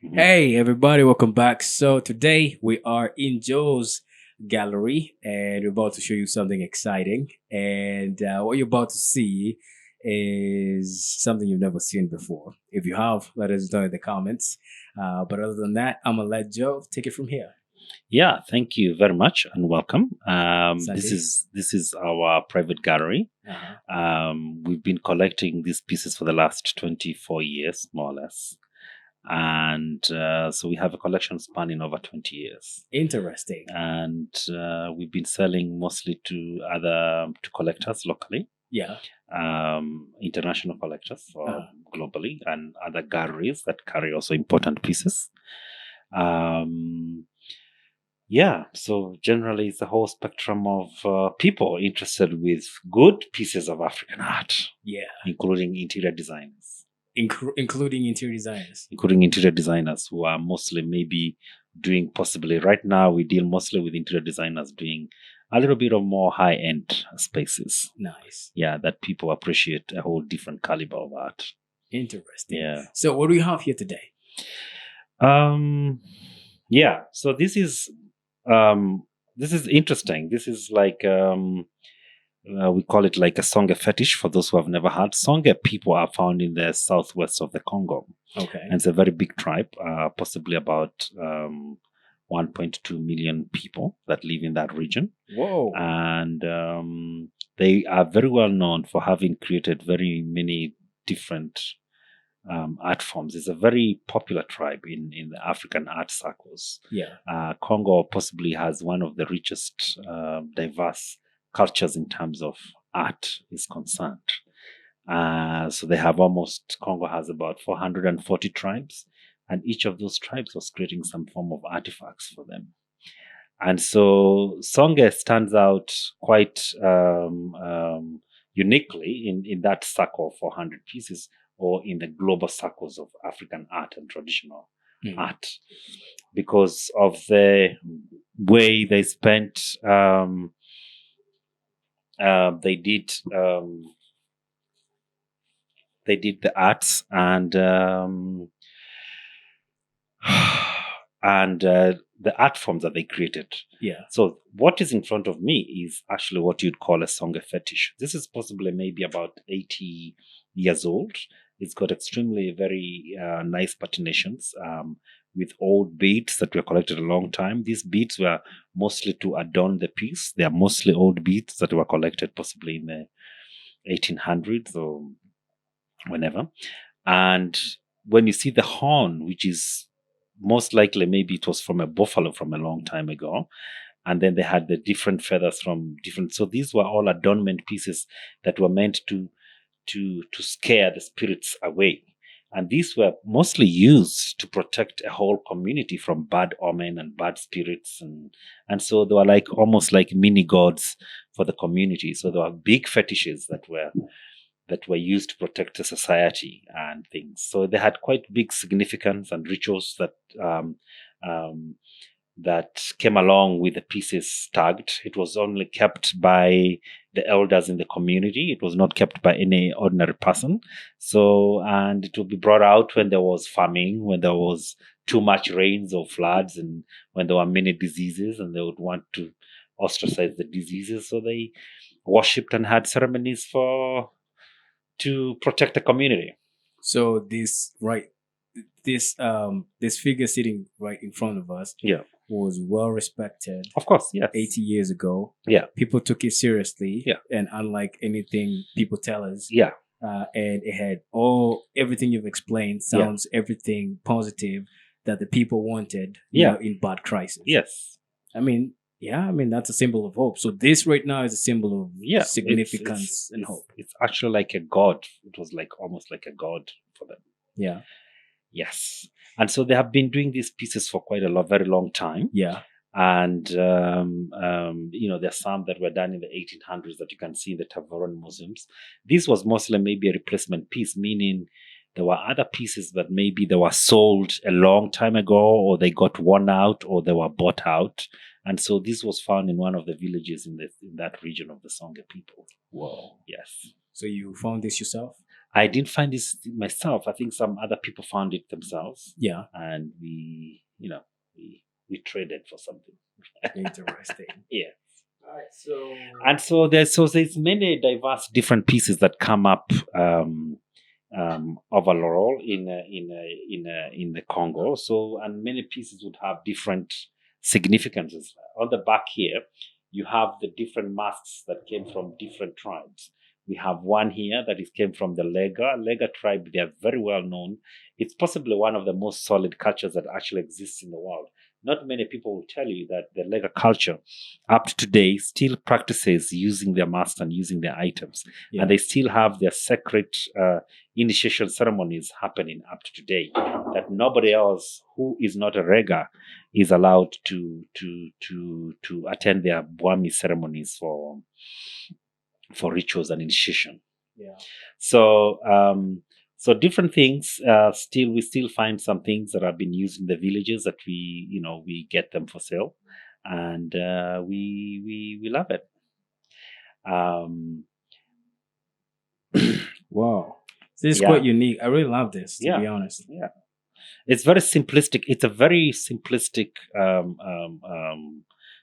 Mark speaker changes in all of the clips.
Speaker 1: Mhm.
Speaker 2: Hey everybody, welcome back. So today we are in Joe's gallery and we're about to show you something exciting. And what you're about to see is something you've never seen before. If you have, let us know in the comments. But other than that, I'm gonna let Joe take it from here.
Speaker 1: Yeah, thank you very much and welcome. This
Speaker 2: Sandy.
Speaker 1: is our private gallery.
Speaker 2: Uh-huh.
Speaker 1: We've been collecting these pieces for the last 24 years, more or less, and so we have a collection spanning over 20 years.
Speaker 2: Interesting.
Speaker 1: And we've been selling mostly to collectors locally,
Speaker 2: Yeah.
Speaker 1: international collectors
Speaker 2: Uh-huh.
Speaker 1: globally, and other galleries that carry also important pieces. Um, Yeah, so generally it's a whole spectrum of people interested with good pieces of African art,
Speaker 2: Yeah.
Speaker 1: including interior designers,
Speaker 2: Including interior designers.
Speaker 1: who are mostly maybe doing possibly right now we deal mostly with interior designers doing a little bit of more high end spaces.
Speaker 2: Nice.
Speaker 1: Yeah, that people appreciate a whole different caliber of art.
Speaker 2: Interesting.
Speaker 1: Yeah.
Speaker 2: So what do we have here today?
Speaker 1: Um, yeah. So um, this is interesting. This is like we call it like a Songe fetish for those who have never heard. Songe people are found in the southwest of the Congo,
Speaker 2: Okay.
Speaker 1: and it's a very big tribe, possibly about 1.2 million people that live in that region,
Speaker 2: Whoa.
Speaker 1: and they are very well known for having created very many different art forms. It's a very popular tribe in the African art circles.
Speaker 2: Yeah.
Speaker 1: Congo possibly has one of the richest, diverse cultures in terms of art is concerned. So they have Congo has about 440 tribes, and each of those tribes was creating some form of artifacts for them. And so Songe stands out quite uniquely in that circle of 400 pieces or in the global circles of African art and traditional art because of the way they spent, they did. They did the arts and the art forms that they created.
Speaker 2: Yeah.
Speaker 1: So what is in front of me is actually what you'd call a Songe fetish. This is possibly maybe about 80 years old. It's got extremely very nice patinations with old beads that were collected a long time. These beads were mostly to adorn the piece. They are mostly old beads that were collected possibly in the 1800s or whenever. And when you see the horn, which is most likely maybe it was from a buffalo from a long time ago, and then they had the different feathers from different. So these were all adornment pieces that were meant to scare the spirits away. And these were mostly used to protect a whole community from bad omen and bad spirits, and so they were like almost like mini gods for the community. So there were big fetishes that were used to protect the society and things. So they had quite big significance and rituals um, that came along with the pieces tagged. It was only kept by the elders in the community. It was not kept by any ordinary person. So, and it would be brought out when there was famine, when there was too much rains or floods, and when there were many diseases, and they would want to ostracize the diseases. So they worshipped and had ceremonies to protect the community.
Speaker 2: So this figure sitting right in front of us
Speaker 1: Yeah,
Speaker 2: was well respected
Speaker 1: of course. Yes.
Speaker 2: 80 years ago.
Speaker 1: Yeah.
Speaker 2: People took it seriously.
Speaker 1: Yeah.
Speaker 2: And unlike anything people tell us,
Speaker 1: Yeah.
Speaker 2: and it had everything you've explained sounds everything positive that the people wanted,
Speaker 1: Yeah.
Speaker 2: in bad crisis.
Speaker 1: Yes.
Speaker 2: I mean, that's a symbol of hope. So this right now is a symbol of significance and hope.
Speaker 1: It's actually like a god. It was like almost like a god for them.
Speaker 2: Yeah.
Speaker 1: Yes. And so they have been doing these pieces for quite very long time.
Speaker 2: Yeah.
Speaker 1: And there's some that were done in the 1800s that you can see in the Tavaran museums. This was mostly maybe a replacement piece, meaning there were other pieces that maybe they were sold a long time ago, or they got worn out, or they were bought out. And so this was found in one of the villages in that region of the Songe people.
Speaker 2: Whoa.
Speaker 1: Yes.
Speaker 2: So you found this yourself?
Speaker 1: I didn't find this myself. I think some other people found it themselves,
Speaker 2: Yeah.
Speaker 1: and we traded for something.
Speaker 2: Interesting.
Speaker 1: Yeah.
Speaker 2: All right. So.
Speaker 1: And so there's many diverse different pieces that come up overall in the Congo. So, and many pieces would have different significances. On the back here, you have the different masks that came from different tribes. We have one here that came from the Lega tribe. They are very well known. It's possibly one of the most solid cultures that actually exists in the world. Not many people will tell you that the Lega culture, up to today, still practices using their masks and using their items,
Speaker 2: Yeah.
Speaker 1: and they still have their sacred initiation ceremonies happening up to today. That nobody else who is not a Rega is allowed to attend their Bwami ceremonies for rituals and initiation.
Speaker 2: Yeah.
Speaker 1: So different things. We still find some things that have been used in the villages that we get them for sale, and we love it.
Speaker 2: Wow. This is
Speaker 1: Yeah.
Speaker 2: quite unique. I really love this, to
Speaker 1: Yeah.
Speaker 2: be honest.
Speaker 1: Yeah, it's very simplistic. It's a very simplistic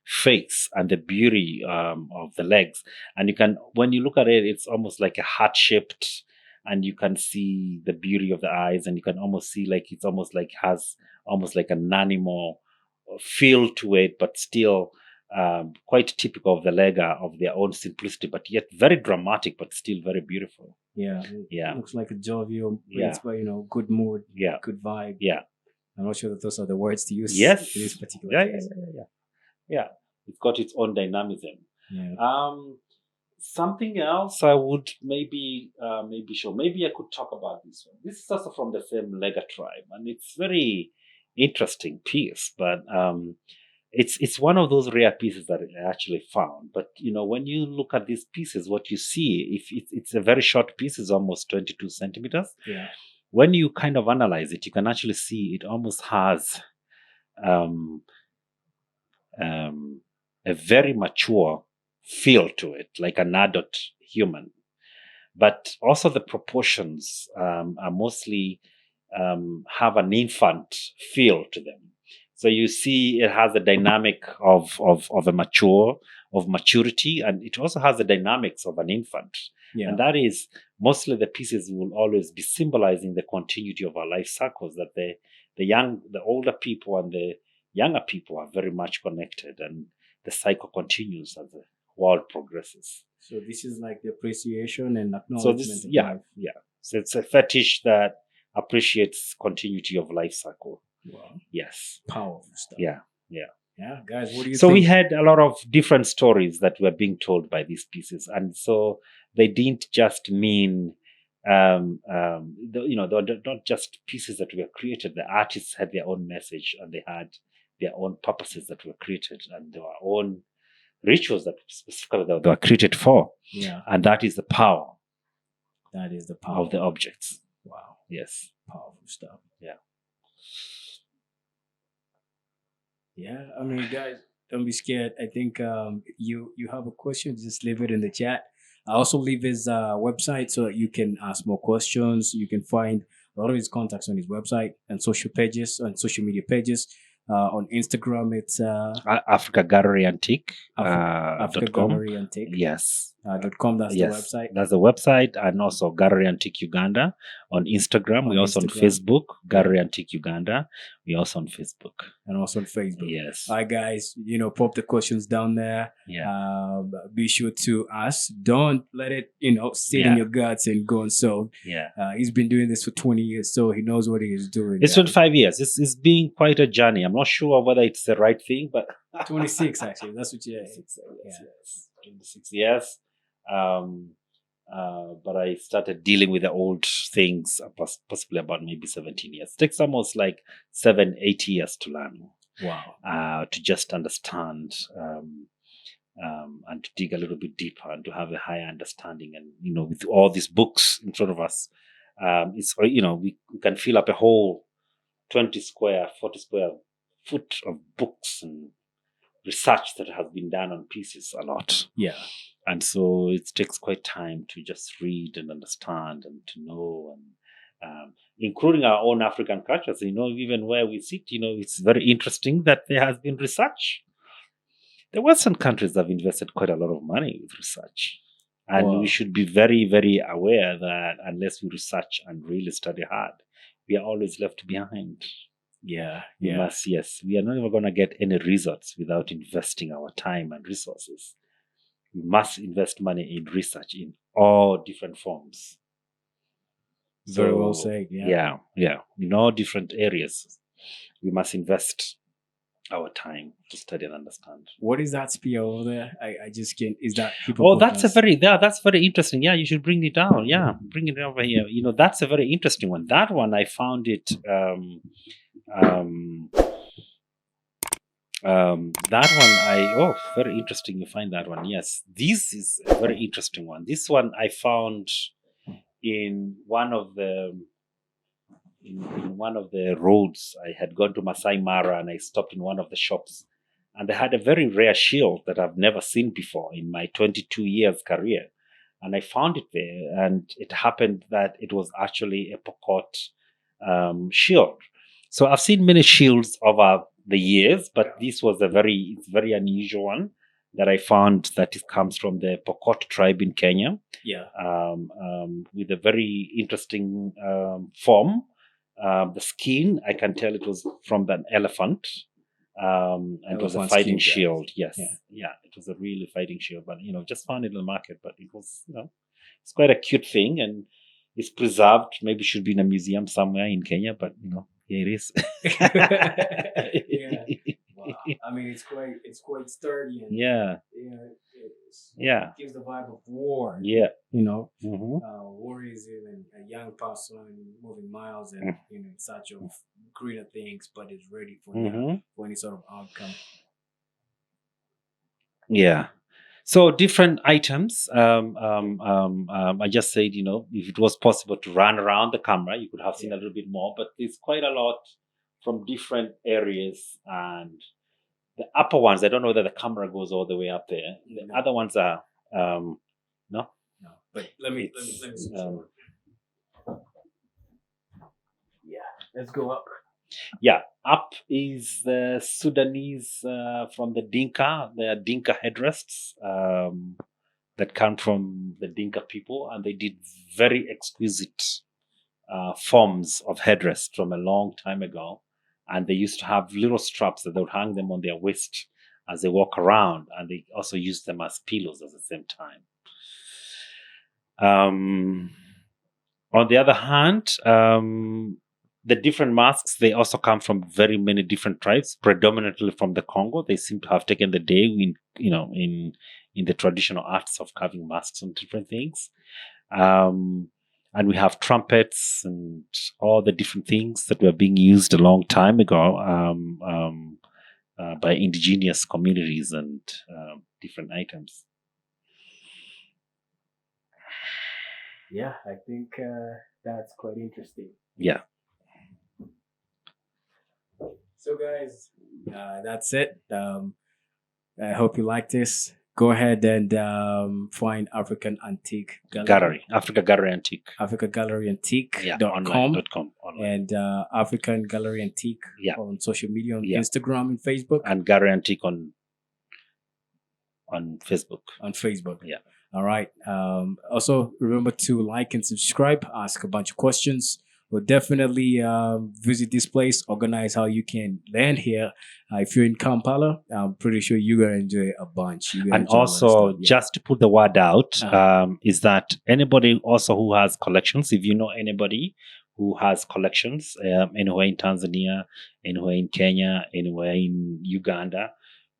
Speaker 1: face and the beauty of the legs. And when you look at it, it's almost like a heart shaped, and you can see the beauty of the eyes, and you can almost see like it's almost like has almost like an animal feel to it, but still quite typical of the Lega, of their own simplicity, but yet very dramatic, but still very beautiful.
Speaker 2: Yeah.
Speaker 1: Yeah.
Speaker 2: Looks like a jovial,
Speaker 1: Yeah.
Speaker 2: but good mood,
Speaker 1: Yeah.
Speaker 2: good vibe.
Speaker 1: Yeah.
Speaker 2: I'm not sure that those are the words to use
Speaker 1: Yes.
Speaker 2: in this particular
Speaker 1: Yeah,
Speaker 2: case.
Speaker 1: yeah. It's got its own dynamism.
Speaker 2: Yeah.
Speaker 1: Something else I would maybe show. Maybe I could talk about this one. This is also from the same Lega tribe, and it's very interesting piece. But it's one of those rare pieces that I actually found. But when you look at these pieces, what you see, if it's a very short piece, is almost 22 centimeters.
Speaker 2: Yeah.
Speaker 1: When you kind of analyze it, you can actually see it almost has a very mature feel to it, like an adult human. But also the proportions are mostly have an infant feel to them. So you see, it has a dynamic of maturity, and it also has the dynamics of an infant.
Speaker 2: Yeah.
Speaker 1: And that is mostly the pieces will always be symbolizing the continuity of our life cycles. That the older people and the younger people are very much connected, and the cycle continues as the world progresses.
Speaker 2: So this is like the appreciation and
Speaker 1: So
Speaker 2: acknowledgement of life.
Speaker 1: So it's a fetish that appreciates continuity of life cycle.
Speaker 2: Wow.
Speaker 1: Yes.
Speaker 2: Powerful stuff.
Speaker 1: Yeah.
Speaker 2: Yeah, guys, what do you
Speaker 1: So
Speaker 2: think?
Speaker 1: we had a lot of different stories that were being told by these pieces, and so they didn't just mean they're not just pieces that were created. The artists had their own message, and they had their own purposes that were created, and their own rituals that specifically they were created for.
Speaker 2: Yeah.
Speaker 1: And that is the power.
Speaker 2: That is the power
Speaker 1: of the objects.
Speaker 2: Wow.
Speaker 1: Yes.
Speaker 2: Powerful stuff.
Speaker 1: Yeah.
Speaker 2: Yeah, I mean, guys, don't be scared. I think you have a question, just leave it in the chat. I also leave his website so that you can ask more questions. You can find a lot of his contacts on his website and social media pages. On Instagram, it's
Speaker 1: Africa Gallery Antique.
Speaker 2: Africa Gallery Antique.
Speaker 1: Yes.
Speaker 2: .com. That's the
Speaker 1: Yes,
Speaker 2: website.
Speaker 1: that's the website, and also Gallery Antique Uganda on Instagram. We're also on Facebook, Gallery Antique Uganda. We're also on Facebook.
Speaker 2: And also on Facebook.
Speaker 1: Yes.
Speaker 2: All right, guys, pop the questions down there.
Speaker 1: Yeah.
Speaker 2: Be sure to ask. Don't let it, sit in your guts and go and solve.
Speaker 1: Yeah.
Speaker 2: He's been doing this for 20 years, so he knows what he is doing.
Speaker 1: It's 25 years. It's been quite a journey. I'm not sure whether it's the right thing, but
Speaker 2: 26 actually. That's what you
Speaker 1: Yes. 26 years. But I started dealing with the old things possibly about maybe 17 years. It takes almost like 7-8 years to learn.
Speaker 2: Wow.
Speaker 1: To just understand and to dig a little bit deeper and to have a higher understanding. And with all these books in front of us, we can fill up a whole 40 square foot of books and research that has been done on pieces a lot.
Speaker 2: Yeah.
Speaker 1: And so it takes quite time to just read and understand and to know, and including our own African cultures. Even where we sit, it's very interesting that there has been research. The Western countries have invested quite a lot of money with research. And we
Speaker 2: Wow.
Speaker 1: should be very, very aware that unless we research and really study hard, we are always left behind.
Speaker 2: Yeah.
Speaker 1: We
Speaker 2: Yeah.
Speaker 1: must, yes, we are never going to get any results without investing our time and resources. We must invest money in research in all different forms.
Speaker 2: Very well said. Yeah.
Speaker 1: Yeah. In all different areas, we must invest our time to study and understand.
Speaker 2: What is that spear over there? I just can't. Is that
Speaker 1: Oh, that's
Speaker 2: hippopotamus?
Speaker 1: very interesting. Yeah, you should bring it down. Yeah, bring it over here. That's a very interesting one. That one I found it. That one very interesting. You find that one. Yes, this is a very interesting one. This one I found in one of the in one of the roads. I had gone to Masai Mara and I stopped in one of the shops, and they had a very rare shield that I've never seen before in my 22 years career. And I found it there, and it happened that it was actually a Pokot shield. So I've seen many shields over the years, but this was it's very unusual one that I found that it comes from the Pokot tribe in Kenya,
Speaker 2: Yeah.
Speaker 1: with a very interesting form. The skin, I can tell it was from an elephant. And it was a
Speaker 2: Elephant
Speaker 1: fighting
Speaker 2: skin,
Speaker 1: shield. Yes.
Speaker 2: Yeah.
Speaker 1: It was a really fighting shield. But, just found it in the market. But it was, it's quite a cute thing. And it's preserved. Maybe should be in a museum somewhere in Kenya. But, here it is.
Speaker 2: Yeah. Wow. I mean, it's quite sturdy. And,
Speaker 1: Yeah.
Speaker 2: It gives the vibe of war.
Speaker 1: Yeah.
Speaker 2: War is even a young person moving miles and in search of greater things, but is ready for any sort of outcome.
Speaker 1: Yeah. So different items. I just said, if it was possible to run around the camera, you could have seen a little bit more. But there's quite a lot from different areas, and the upper ones. I don't know whether the camera goes all the way up there. The other ones are no.
Speaker 2: But let me see. Let's go up.
Speaker 1: Yeah, up is the Sudanese from the Dinka. They are Dinka headrests that come from the Dinka people, and they did very exquisite forms of headrest from a long time ago. And they used to have little straps that they would hang them on their waist as they walk around, and they also used them as pillows at the same time. On the other hand, the different masks, they also come from very many different tribes, predominantly from the Congo. They seem to have taken the day in the traditional arts of carving masks on different things. And we have trumpets and all the different things that were being used a long time ago by indigenous communities and different items.
Speaker 2: Yeah, I think that's quite interesting.
Speaker 1: Yeah.
Speaker 2: So, guys, that's it. I hope you like this. Go ahead and find African Antique Gallery.
Speaker 1: Africa Gallery Antique.
Speaker 2: Africa Gallery Antique.
Speaker 1: Yeah, online.
Speaker 2: And African Gallery Antique on social media, on Instagram and Facebook.
Speaker 1: And Gallery Antique on Facebook.
Speaker 2: On Facebook.
Speaker 1: Yeah.
Speaker 2: All right. Also, remember to like and subscribe. Ask a bunch of questions. We'll definitely visit this place, organize how you can land here. If you're in Kampala, I'm pretty sure you're going to enjoy a bunch.
Speaker 1: And also, just to put the word out, is that anybody also who has collections, if you know anybody who has collections, anywhere in Tanzania, anywhere in Kenya, anywhere in Uganda,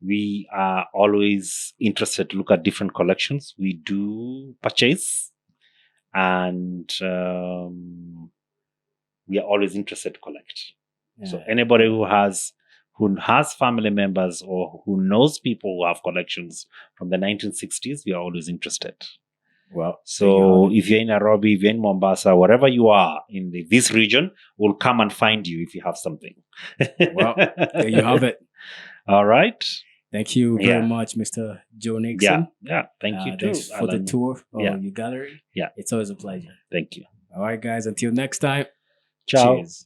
Speaker 1: we are always interested to look at different collections. We do purchase, and we are always interested to collect. Yeah. So anybody who has family members or who knows people who have collections from the 1960s, we are always interested.
Speaker 2: Well,
Speaker 1: so if you're in Nairobi, if you're in Mombasa, wherever you are in this region, we'll come and find you if you have something.
Speaker 2: Well, there you have it.
Speaker 1: All right.
Speaker 2: Thank you very
Speaker 1: Yeah,
Speaker 2: much, Mr. Joe
Speaker 1: yeah,
Speaker 2: Nixon.
Speaker 1: yeah. Thank you
Speaker 2: Thanks
Speaker 1: too,
Speaker 2: for the
Speaker 1: Alan.
Speaker 2: tour
Speaker 1: Yeah,
Speaker 2: of your gallery.
Speaker 1: yeah.
Speaker 2: It's always a pleasure.
Speaker 1: Thank you.
Speaker 2: All right, guys. Until next time.
Speaker 1: Ciao.
Speaker 2: Cheers.